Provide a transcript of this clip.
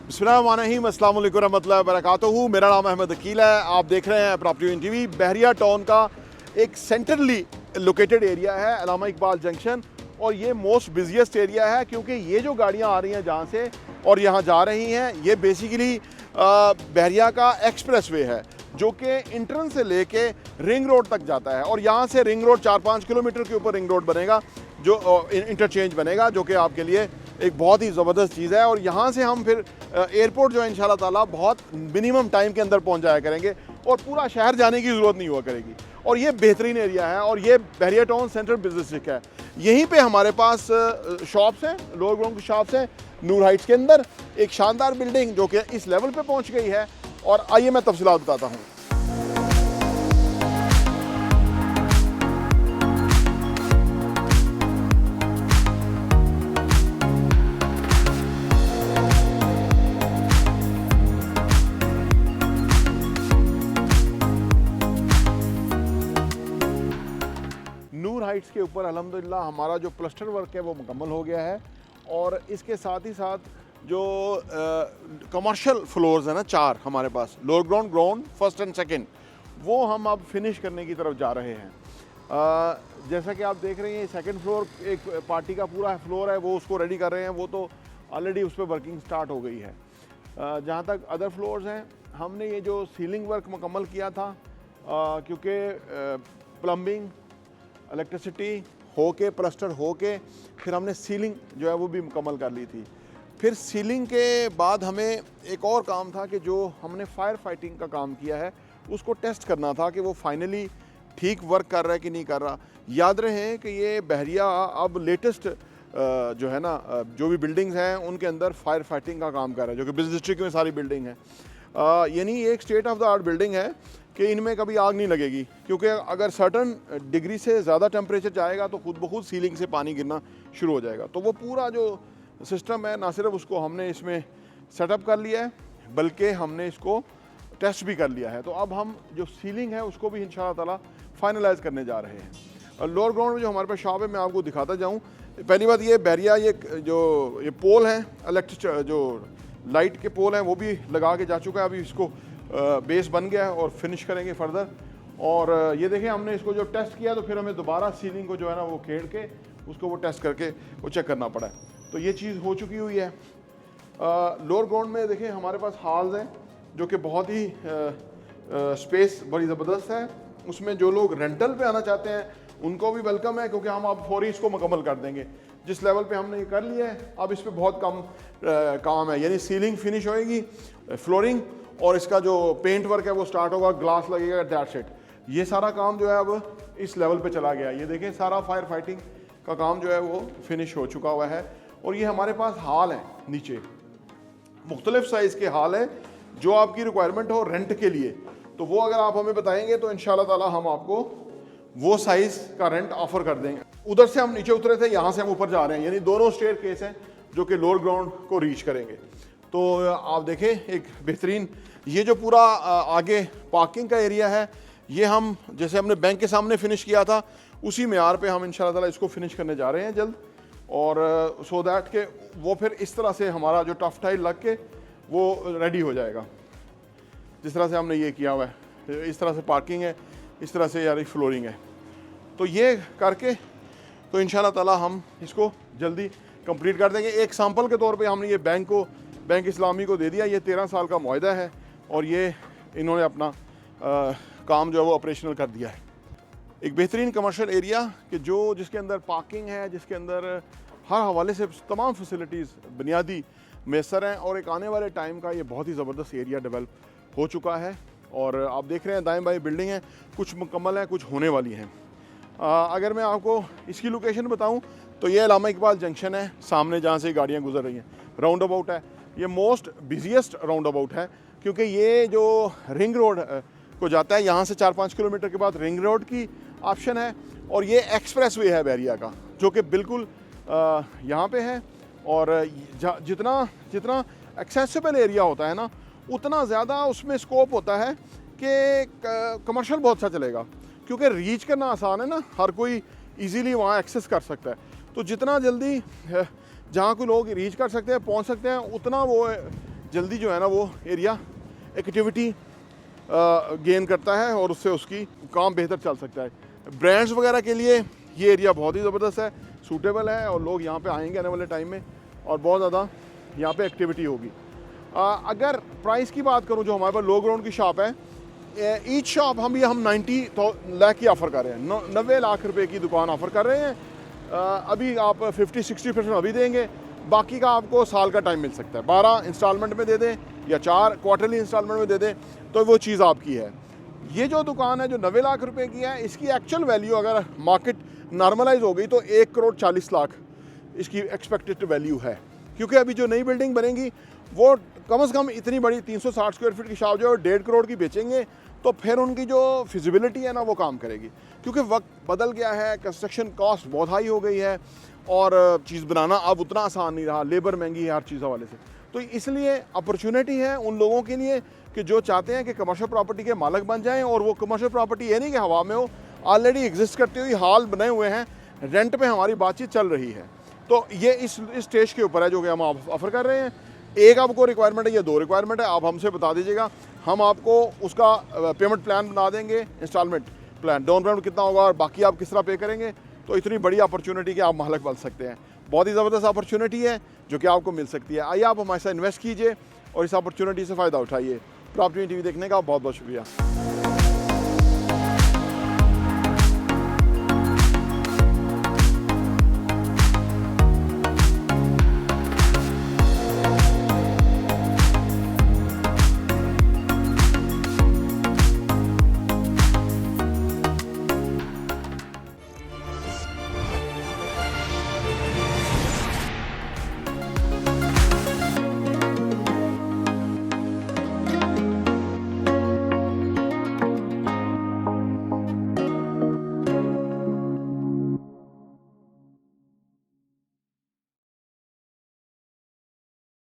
बिस्मिल्लाहिर्रहमानिर्रहीम, अस्सलाम वालेकुम रहमतुल्लाहि व बरकातुहू। मेरा नाम अहमद अकील है। आप देख रहे हैं property in TV. Bahria town का एक सेंट्रली लोकेटेड एरिया है अल्लामा इकबाल जंक्शन, और ये मोस्ट बिजिएस्ट एरिया है क्योंकि ये जो गाड़ियाँ आ रही हैं जहाँ से और यहाँ जा रही हैं, ये बेसिकली बहरिया का एक्सप्रेस वे है जो कि इंट्रेंस से लेके रिंग रोड तक जाता है। और यहाँ से रिंग रोड 4-5 किलोमीटर के ऊपर रिंग रोड बनेगा, जो इंटरचेंज बनेगा, जो कि आपके लिए एक बहुत ही ज़बरदस्त चीज़ है। और यहाँ से हम फिर एयरपोर्ट जो है इंशाल्लाह ताला बहुत मिनिमम टाइम के अंदर पहुँच जाया करेंगे और पूरा शहर जाने की ज़रूरत नहीं हुआ करेगी। और ये बेहतरीन एरिया है और ये बहरिया टाउन सेंट्रल बिजनेस डिस्ट्रिक्ट है। यहीं पे हमारे पास शॉप्स हैं, लोअर ग्राउंड की शॉप्स हैं। नूर हाइट्स के अंदर एक शानदार बिल्डिंग जो कि इस लेवल पे पहुंच गई है, और आइए मैं तफसीलात बताता हूँ। नूर हाइट्स के ऊपर अल्हम्दुलिल्लाह हमारा जो प्लास्टर वर्क है वो मुकम्मल हो गया है, और इसके साथ ही साथ जो कमर्शियल फ्लोर्स हैं ना, 4 हमारे पास, lower ground, ground, first and second, वो हम अब फिनिश करने की तरफ जा रहे हैं। जैसा कि आप देख रहे हैं, सेकंड फ्लोर एक पार्टी का पूरा फ्लोर है, वो उसको रेडी कर रहे हैं, वो तो ऑलरेडी उस पर वर्किंग स्टार्ट हो गई है। जहाँ तक अदर फ्लोर्स हैं, हमने ये जो सीलिंग वर्क मुकम्मल किया था, क्योंकि प्लम्बिंग, इलेक्ट्रिसिटी हो के, प्लास्टर हो के, फिर हमने सीलिंग जो है वो भी मुकम्मल कर ली थी। फिर सीलिंग के बाद हमें एक और काम था कि जो हमने फायर फाइटिंग का काम किया है उसको टेस्ट करना था कि वो फाइनली ठीक वर्क कर रहा है कि नहीं कर रहा। याद रहे कि ये बहरिया अब लेटेस्ट जो है ना, जो भी बिल्डिंग्स हैं उनके अंदर फायर फाइटिंग का काम कर रहा है, जो कि बिजनेस डिस्ट्रिक्ट में सारी बिल्डिंग है। यानी एक state of the art building है कि इनमें कभी आग नहीं लगेगी, क्योंकि अगर सर्टन डिग्री से ज़्यादा टेम्परेचर जाएगा तो खुद ब खुद सीलिंग से पानी गिरना शुरू हो जाएगा। तो वो पूरा जो सिस्टम है, ना सिर्फ उसको हमने इसमें सेटअप कर लिया है, बल्कि हमने इसको टेस्ट भी कर लिया है। तो अब हम जो सीलिंग है उसको भी इंशाल्लाह ताला फाइनलाइज करने जा रहे हैं। और लोअर ग्राउंड में जो हमारे पास शॉप है, मैं आपको दिखाता जाऊँ। पहली बात ये बहरिया, ये जो ये पोल हैं, इलेक्ट्रिक जो लाइट के पोल हैं, वो भी लगा के जा चुका है। अभी इसको बेस बन गया है और फिनिश करेंगे फर्दर। और ये देखें, हमने इसको जो टेस्ट किया तो फिर हमें दोबारा सीलिंग को जो है ना वो खेड़ के उसको वो टेस्ट करके वो चेक करना पड़ा है। तो ये चीज़ हो चुकी हुई है। लोअर ग्राउंड में देखें हमारे पास हॉल्स हैं जो कि बहुत ही स्पेस बड़ी ज़बरदस्त है। उसमें जो लोग रेंटल पे आना चाहते हैं उनको भी वेलकम है, क्योंकि हम अब फौरी इसको मुकम्मल कर देंगे। जिस लेवल पे हमने ये कर लिया है, अब इस पर बहुत कम काम है। यानी सीलिंग फिनिश होएगी, फ्लोरिंग और इसका जो पेंट वर्क है वो स्टार्ट होगा, ग्लास लगेगा, दैट्स इट। ये सारा काम जो है अब इस लेवल पे चला गया। ये देखें, सारा फायर फाइटिंग का काम जो है वो फिनिश हो चुका हुआ है। और ये हमारे पास हाल है, नीचे मुख्तलिफ साइज़ के हाल है, जो आपकी रिक्वायरमेंट हो रेंट के लिए, तो वो अगर आप हमें बताएंगे तो इंशाल्लाह ताला हम आपको वो साइज़ का रेंट ऑफर कर देंगे। उधर से हम नीचे उतरे थे, यहाँ से हम ऊपर जा रहे हैं, यानी दोनों स्टेयर केस हैं जो कि लोअर ग्राउंड को रीच करेंगे। तो आप देखें, एक बेहतरीन ये जो पूरा आगे पार्किंग का एरिया है, ये हम जैसे हमने बैंक के सामने फिनिश किया था उसी मेयार पे हम इंशाल्लाह ताला इसको फिनिश करने जा रहे हैं जल्द। और सो दैट के वो फिर इस तरह से हमारा जो टफ टाइल लग के वो रेडी हो जाएगा, जिस तरह से हमने ये किया हुआ है। इस तरह से पार्किंग है, इस तरह से यार फ्लोरिंग है। तो ये करके तो इंशाल्लाह ताला हम इसको जल्दी कंप्लीट कर देंगे। एक सैंपल के तौर पे हमने ये बैंक इस्लामी को दे दिया। ये 13 साल का मुआहदा है और ये इन्होंने अपना काम जो है वो ऑपरेशनल कर दिया है। एक बेहतरीन कमर्शियल एरिया कि जिसके अंदर पार्किंग है, जिसके अंदर हर हवाले से तमाम फैसिलिटीज़ बुनियादी मैसर हैं, और एक आने वाले टाइम का ये बहुत ही ज़बरदस्त एरिया डेवलप हो चुका है। और आप देख रहे हैं दाएं बाएं बिल्डिंग है, कुछ मुकम्मल है, कुछ होने वाली हैं। अगर मैं आपको इसकी लोकेशन बताऊं तो ये अल्लामा इकबाल जंक्शन है, सामने जहाँ से गाड़ियाँ गुजर रही हैं। राउंड अबाउट है, ये मोस्ट बिजिएस्ट राउंड अबाउट है, क्योंकि ये जो रिंग रोड को जाता है, यहाँ से 4-5 किलोमीटर के बाद रिंग रोड की ऑप्शन है। और ये एक्सप्रेस वे है बहरिया का, जो कि बिल्कुल यहाँ पे है। और जितना एक्सेसिबल एरिया होता है ना, उतना ज़्यादा उसमें स्कोप होता है कि कमर्शियल बहुत अच्छा चलेगा, क्योंकि रीच करना आसान है ना, हर कोई इजीली वहाँ एक्सेस कर सकता है। तो जितना जल्दी जहाँ कोई लोग रीच कर सकते हैं, पहुँच सकते हैं, उतना वो जल्दी जो है ना वो एरिया एक्टिविटी गेन करता है और उससे उसकी काम बेहतर चल सकता है। ब्रांड्स वगैरह के लिए ये एरिया बहुत ही ज़बरदस्त है, सूटेबल है और लोग यहाँ पे आएंगे आने वाले टाइम में और बहुत ज़्यादा यहाँ पे एक्टिविटी होगी। अगर प्राइस की बात करूँ, जो हमारे पास लो ग्राउंड की शॉप है, ईच शॉप हम 90 लाख की ऑफ़र कर रहे हैं, 90 लाख रुपए की दुकान ऑफ़र कर रहे हैं। अभी आप 50-60% अभी देंगे, बाकी का आपको साल का टाइम मिल सकता है। 12 इंस्टॉलमेंट में दे दें या 4 क्वार्टरली इंस्टॉलमेंट में दे दें, तो वो चीज़ आपकी है। ये जो दुकान है जो 90 लाख रुपए की है, इसकी एक्चुअल वैल्यू अगर मार्केट नॉर्मलाइज हो गई तो 1 करोड़ 40 लाख इसकी एक्सपेक्टेड वैल्यू है, क्योंकि अभी जो नई बिल्डिंग बनेगी वो कम से कम इतनी बड़ी 360 स्क्वायर फीट की शॉप जो है 1.5 करोड़ की बेचेंगे, तो फिर उनकी जो फिजिबिलिटी है ना वो काम करेगी। क्योंकि वक्त बदल गया है, कंस्ट्रक्शन कॉस्ट बहुत हाई हो गई है और चीज़ बनाना अब उतना आसान नहीं रहा, लेबर महंगी है हर चीज़ हवाले से। तो इसलिए अपॉर्चुनिटी है उन लोगों के लिए कि जो चाहते हैं कि कमर्शियल प्रॉपर्टी के मालिक बन जाएं, और वो कमर्शियल प्रॉपर्टी ये नहीं कि हवा में हो, ऑलरेडी एग्जिस्ट करती हुई हाल बने हुए हैं, रेंट पे हमारी बातचीत चल रही है। तो ये इस स्टेज के ऊपर है जो कि हम ऑफ़र कर रहे हैं। एक आपको रिक्वायरमेंट है या 2 रिक्वायरमेंट है, आप हमसे बता दीजिएगा, हम आपको उसका पेमेंट प्लान बना देंगे, इंस्टॉलमेंट प्लान, डाउन पेमेंट कितना होगा और बाकी आप किस तरह पे करेंगे। तो इतनी बड़ी अपॉर्चुनिटी कि आप मालिक बन सकते हैं। बहुत ही ज़बरदस्त अपॉर्चुनिटी है जो कि आपको मिल सकती है। आइए आप हमारे साथ इन्वेस्ट कीजिए और इस अपॉर्चुनिटी से फ़ायदा उठाइए। प्रॉपर्टी टीवी देखने का बहुत बहुत शुक्रिया।